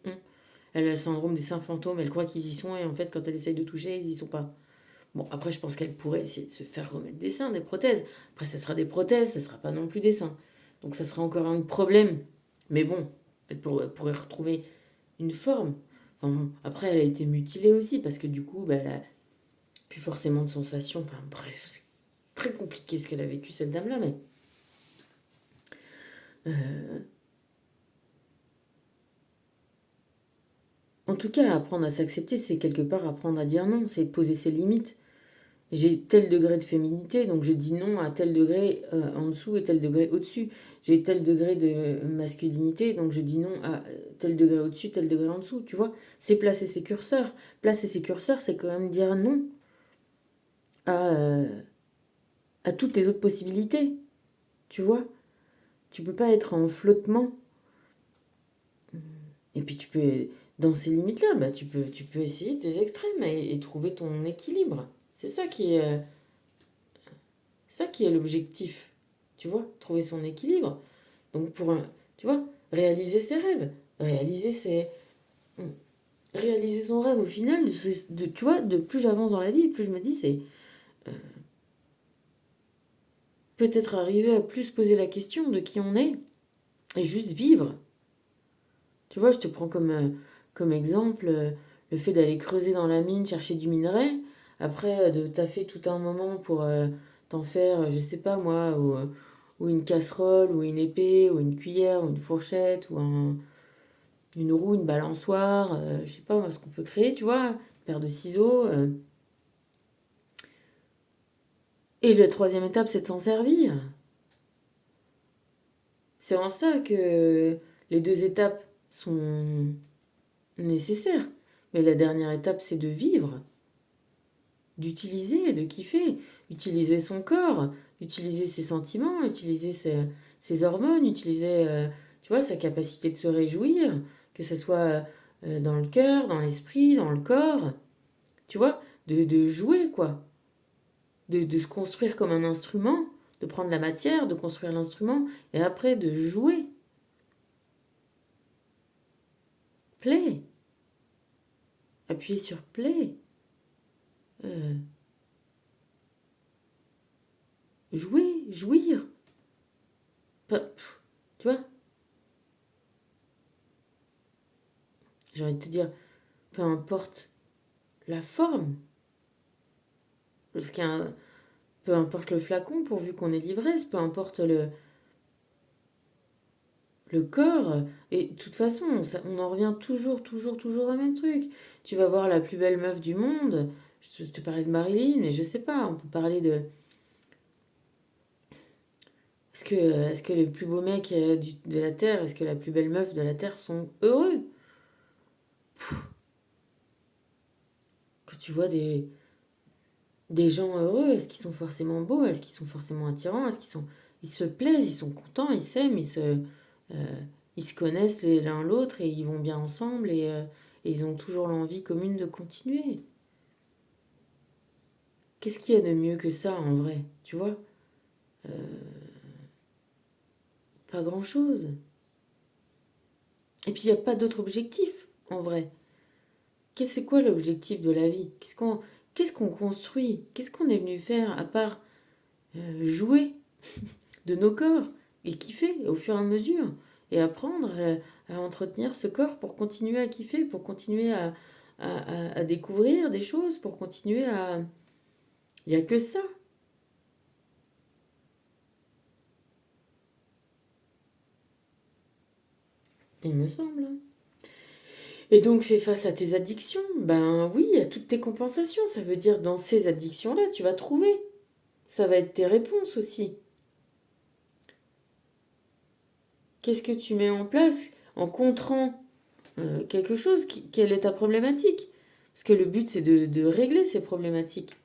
Speaker 1: Elle a le syndrome des seins fantômes, elle croit qu'ils y sont, et en fait, quand elle essaye de toucher, ils y sont pas. Bon, après, je pense qu'elle pourrait essayer de se faire remettre des seins, des prothèses. Après, ça sera des prothèses, ça sera pas non plus des seins. Donc, ça sera encore un problème. Mais bon, elle pourrait retrouver une forme. Enfin, bon, après, elle a été mutilée aussi, parce que du coup, bah, elle a plus forcément de sensations. Enfin, bref, c'est très compliqué ce qu'elle a vécu, cette dame-là, mais. En tout cas, apprendre à s'accepter, c'est quelque part apprendre à dire non, c'est poser ses limites. J'ai tel degré de féminité, donc je dis non à tel degré en dessous et tel degré au-dessus. J'ai tel degré de masculinité, donc je dis non à tel degré au-dessus, tel degré en dessous, tu vois. C'est placer ses curseurs. Placer ses curseurs, c'est quand même dire non à, à toutes les autres possibilités, tu vois. Tu peux pas être en flottement. Et puis tu peux, dans ces limites-là, bah, tu peux essayer tes extrêmes et trouver ton équilibre. C'est ça qui est l'objectif, tu vois, trouver son équilibre. Donc tu vois, réaliser ses rêves, réaliser son rêve au final, tu vois, de plus j'avance dans la vie, plus je me dis, c'est peut-être arriver à plus poser la question de qui on est et juste vivre. Tu vois, je te prends comme exemple le fait d'aller creuser dans la mine, chercher du minerai, après de taffer tout un moment pour t'en faire, je sais pas moi, ou une casserole, ou une épée, ou une cuillère, ou une fourchette, ou une roue, une balançoire, je sais pas moi, ce qu'on peut créer, tu vois, une paire de ciseaux. Et la troisième étape, c'est de s'en servir. C'est en ça que les deux étapes sont nécessaires. Mais la dernière étape, c'est de vivre, d'utiliser, de kiffer, utiliser son corps, utiliser ses sentiments, utiliser ses hormones, utiliser, tu vois, sa capacité de se réjouir, que ce soit dans le cœur, dans l'esprit, dans le corps, tu vois, de jouer, quoi, de se construire comme un instrument, de prendre la matière, de construire l'instrument, et après de jouer. Play, appuyer sur play, euh, jouer, jouir. Tu vois, j'ai envie de te dire, peu importe la forme, parce peu importe le flacon pourvu qu'on ait l'ivresse, peu importe le corps. Et de toute façon, on en revient toujours, toujours, toujours au même truc. Tu vas voir la plus belle meuf du monde. Je te parlais de Marilyn, mais je sais pas, on peut parler de. Est-ce que les plus beaux mecs de la Terre, est-ce que la plus belle meuf de la Terre sont heureux? Que tu vois des gens heureux, est-ce qu'ils sont forcément beaux? Est-ce qu'ils sont forcément attirants? Ils se plaisent, ils sont contents, ils s'aiment, ils se connaissent l'un l'autre et ils vont bien ensemble et ils ont toujours l'envie commune de continuer. Qu'est-ce qu'il y a de mieux que ça en vrai? Tu vois? Pas grand-chose. Et puis il n'y a pas d'autre objectif en vrai. C'est quoi l'objectif de la vie? Qu'est-ce qu'on construit? Qu'est-ce qu'on est venu faire à part jouer de nos corps et kiffer au fur et à mesure et apprendre à entretenir ce corps pour continuer à kiffer, pour continuer à découvrir des choses, pour continuer à... Il n'y a que ça, il me semble. Et donc fais face à tes addictions. Ben oui, à toutes tes compensations. Ça veut dire dans ces addictions-là, tu vas trouver. Ça va être tes réponses aussi. Qu'est-ce que tu mets en place en contrant quelque chose? Quelle est ta problématique? Parce que le but, c'est de régler ces problématiques.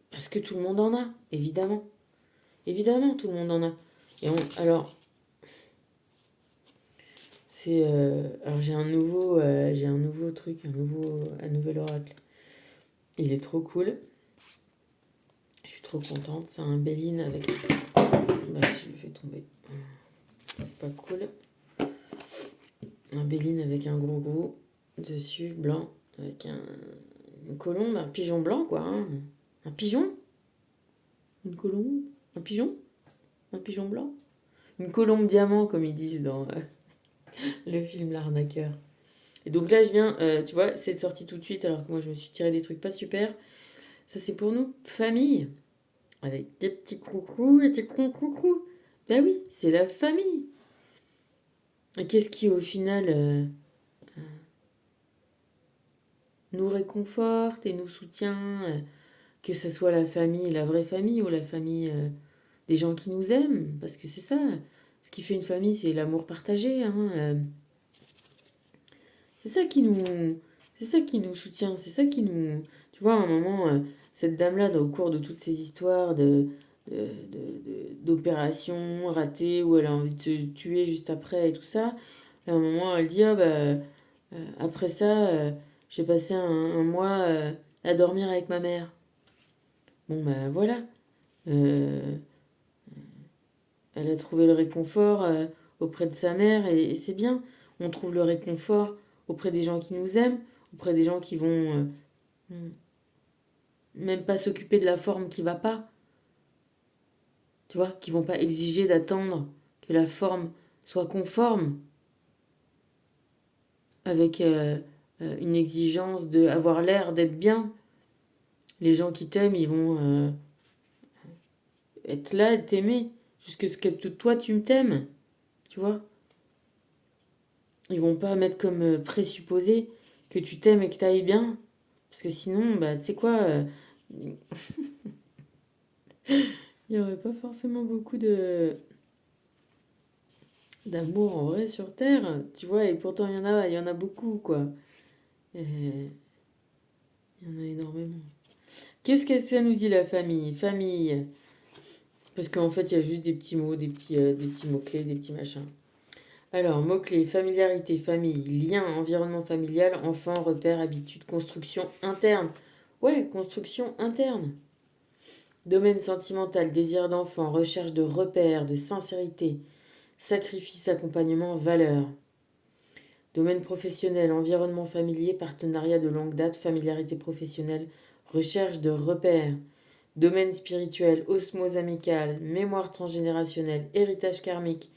Speaker 1: Parce que tout le monde en a, évidemment. Évidemment, tout le monde en a. Alors, alors j'ai un nouveau truc, un nouvel oracle. Il est trop cool. Je suis trop contente. C'est un Béline avec... Bah, si je le fais tomber. C'est pas cool. Un Béline avec un gros dessus, blanc, avec une colombe, un pigeon blanc, quoi. Hein. Un pigeon? Une colombe? Un pigeon? Un pigeon blanc? Une colombe diamant, comme ils disent dans le film L'arnaqueur. Et donc là, je viens, tu vois, c'est sorti tout de suite, alors que moi, je me suis tiré des trucs pas super. Ça, c'est pour nous, famille, avec des petits coucous et des gros coucous. Ben oui, c'est la famille. Et qu'est-ce qui, au final, nous réconforte et nous soutient, que ce soit la famille, la vraie famille, ou la famille des gens qui nous aiment, parce que c'est ça. Ce qui fait une famille, c'est l'amour partagé. Hein, c'est ça qui nous, c'est ça qui nous soutient, c'est ça qui nous... Tu vois, à un moment, cette dame-là, au cours de toutes ces histoires d'opérations ratées, où elle a envie de se tuer juste après et tout ça, à un moment, elle dit, ah bah, après ça, j'ai passé un mois à dormir avec ma mère. Bon, bah voilà. Euh, Elle a trouvé le réconfort auprès de sa mère et c'est bien. On trouve le réconfort auprès des gens qui nous aiment, auprès des gens qui vont même pas s'occuper de la forme qui va pas, tu vois, qui vont pas exiger d'attendre que la forme soit conforme avec une exigence de avoir l'air d'être bien. Les gens qui t'aiment, ils vont être là et t'aimer jusqu'à ce que toi, tu t'aimes. Tu vois? Ils vont pas mettre comme présupposé que tu t'aimes et que t'ailles bien. Parce que sinon, bah, tu sais quoi, il n'y aurait pas forcément beaucoup d'amour en vrai sur Terre. Tu vois, et pourtant, il y en a beaucoup, quoi. Et il y en a énormément. Qu'est-ce que ça nous dit la famille? Famille. Parce qu'en fait, il y a juste des petits mots, des petits mots-clés, des petits machins. Alors, mots-clés, familiarité, famille, lien, environnement familial, enfant, repère, habitude, construction interne. Ouais, construction interne. Domaine sentimental, désir d'enfant, recherche de repères, de sincérité, sacrifice, accompagnement, valeur. Domaine professionnel, environnement familier, partenariat de longue date, familiarité professionnelle, recherche de repères. Domaine spirituel, osmose amicale, mémoire transgénérationnelle, héritage karmique,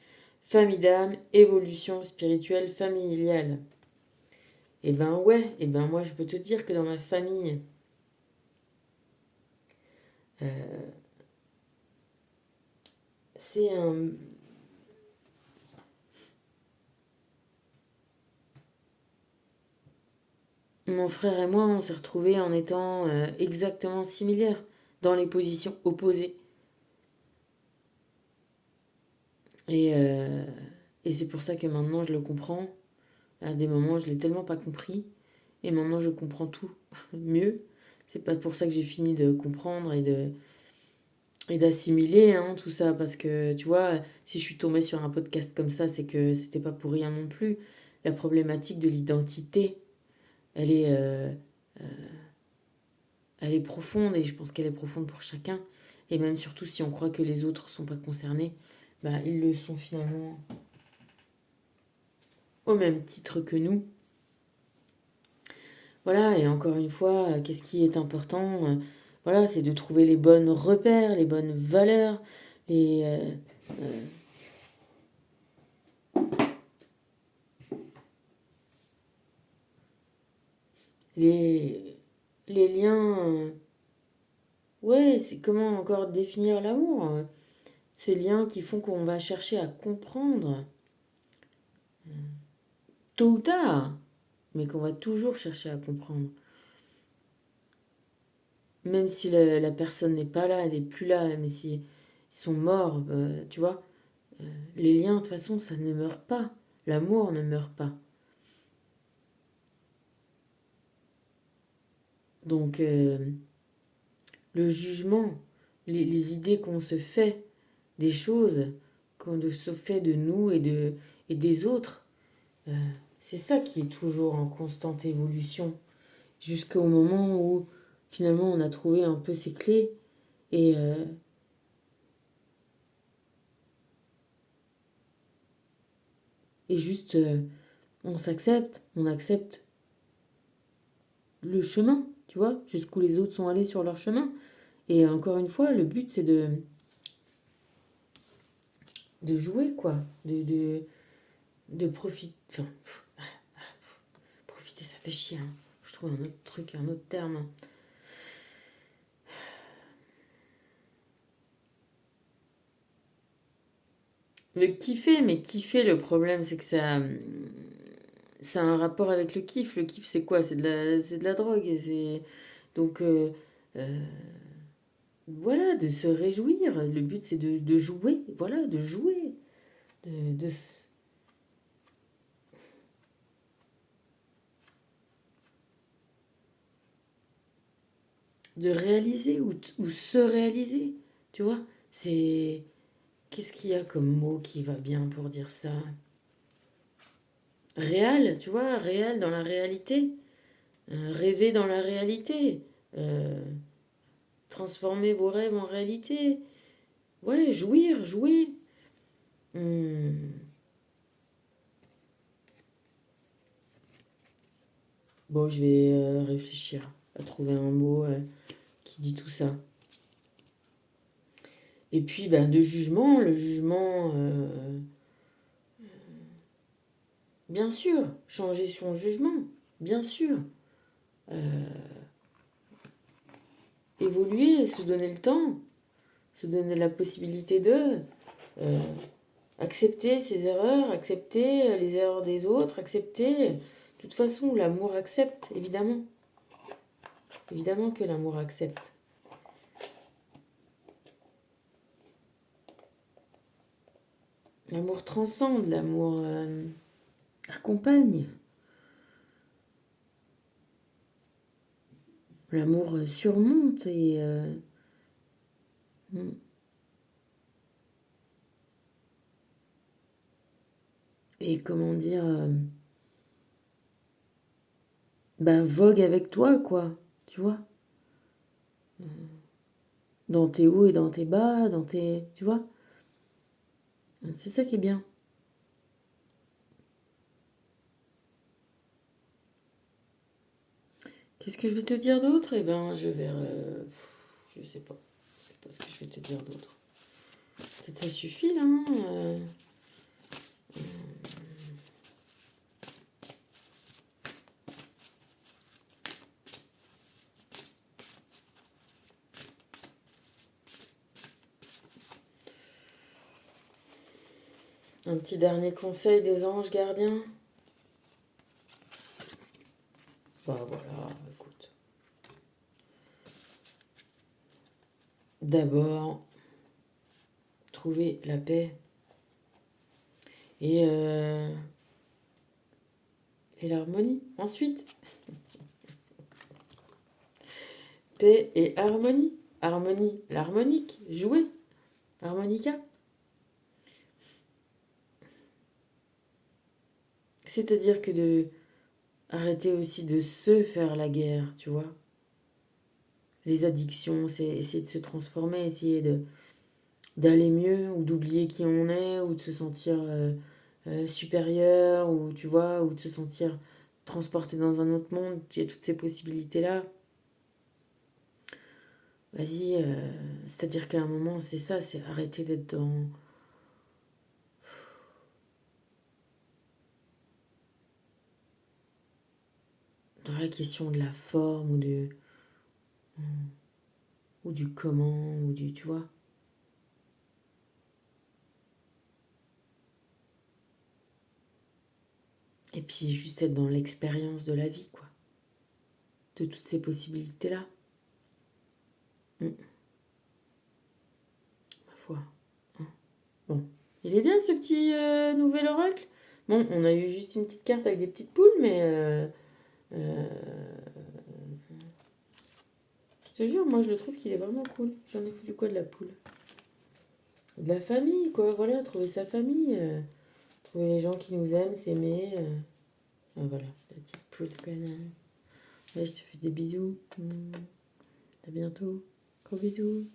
Speaker 1: famille d'âme, évolution spirituelle familiale. Eh ben ouais, eh ben moi je peux te dire que dans ma famille, c'est un... Mon frère et moi, on s'est retrouvés en étant exactement similaires, dans les positions opposées. Et, euh, et c'est pour ça que maintenant je le comprends. À des moments, je l'ai tellement pas compris. Et maintenant, je comprends tout mieux. C'est pas pour ça que j'ai fini de comprendre et d'assimiler hein, tout ça. Parce que, tu vois, si je suis tombée sur un podcast comme ça, c'est que c'était pas pour rien non plus. La problématique de l'identité, elle est, euh, elle est profonde et je pense qu'elle est profonde pour chacun. Et même surtout si on croit que les autres sont pas concernés, bah, ils le sont finalement au même titre que nous. Voilà, et encore une fois, qu'est-ce qui est important voilà, c'est de trouver les bonnes repères, les bonnes valeurs, les, les, les liens. Ouais, c'est comment encore définir l'amour ces liens qui font qu'on va chercher à comprendre, tôt ou tard, mais qu'on va toujours chercher à comprendre. Même si la personne n'est pas là, elle n'est plus là, mais si ils sont morts, tu vois, les liens, de toute façon, ça ne meurt pas. L'amour ne meurt pas. Donc, le jugement, les idées qu'on se fait des choses, qu'on se fait de nous et des autres, euh, c'est ça qui est toujours en constante évolution, jusqu'au moment où finalement on a trouvé un peu ses clés et, euh, et juste on accepte le chemin, tu vois, jusqu'où les autres sont allés sur leur chemin. Et encore une fois, le but c'est de jouer, quoi, de profiter. Enfin, profiter, ça fait chier. Hein. Je trouve un autre truc, un autre terme. Le kiffer, mais kiffer, le problème, c'est que ça a un rapport avec le kiff. Le kiff, c'est quoi? C'est de la drogue. Donc, euh, voilà, de se réjouir. Le but, c'est de jouer. Voilà, de jouer. De, de, de réaliser ou se réaliser. Tu vois? C'est. Qu'est-ce qu'il y a comme mot qui va bien pour dire ça? Réel, tu vois? Réel dans la réalité. Rêver dans la réalité. Euh, transformer vos rêves en réalité. Ouais, jouir, jouer. Hmm. Bon, je vais réfléchir à trouver un mot qui dit tout ça. Et puis, ben, de jugement, le jugement, bien sûr, changer son jugement, bien sûr. Euh, évoluer, se donner le temps, se donner la possibilité de accepter ses erreurs, accepter les erreurs des autres, accepter. De toute façon, l'amour accepte, évidemment. Évidemment que l'amour accepte. L'amour transcende, l'amour accompagne. L'amour surmonte et... et comment dire... vogue avec toi, quoi. Tu vois? Dans tes hauts et dans tes bas, dans tes... Tu vois? C'est ça qui est bien. Qu'est-ce que je vais te dire d'autre? Eh ben, je vais... je sais pas. Je sais pas ce que je vais te dire d'autre. Peut-être ça suffit, là. Hein, Un petit dernier conseil des anges gardiens. Bah voilà, écoute. D'abord, trouver la paix. Et l'harmonie. Ensuite, paix et harmonie. Harmonie, l'harmonique, jouer. Harmonica. C'est-à-dire que de arrêter aussi de se faire la guerre, tu vois. Les addictions, c'est essayer de se transformer, essayer d'aller mieux, ou d'oublier qui on est, ou de se sentir supérieur, ou tu vois, ou de se sentir transporté dans un autre monde. Il y a toutes ces possibilités-là. Vas-y, c'est-à-dire qu'à un moment, c'est ça, c'est arrêter d'être dans la question de la forme ou du comment, ou du, tu vois. Et puis juste être dans l'expérience de la vie, quoi. De toutes ces possibilités-là. Ma foi. Hein. Bon. Il est bien ce petit nouvel oracle. Bon, on a eu juste une petite carte avec des petites poules, mais je te jure, moi je le trouve qu'il est vraiment cool. J'en ai foutu quoi de la poule? De la famille, quoi. Voilà, trouver sa famille. Trouver les gens qui nous aiment, s'aimer. Ah, voilà, la petite poule, quoi. Ouais, je te fais des bisous. À bientôt. Gros bisous.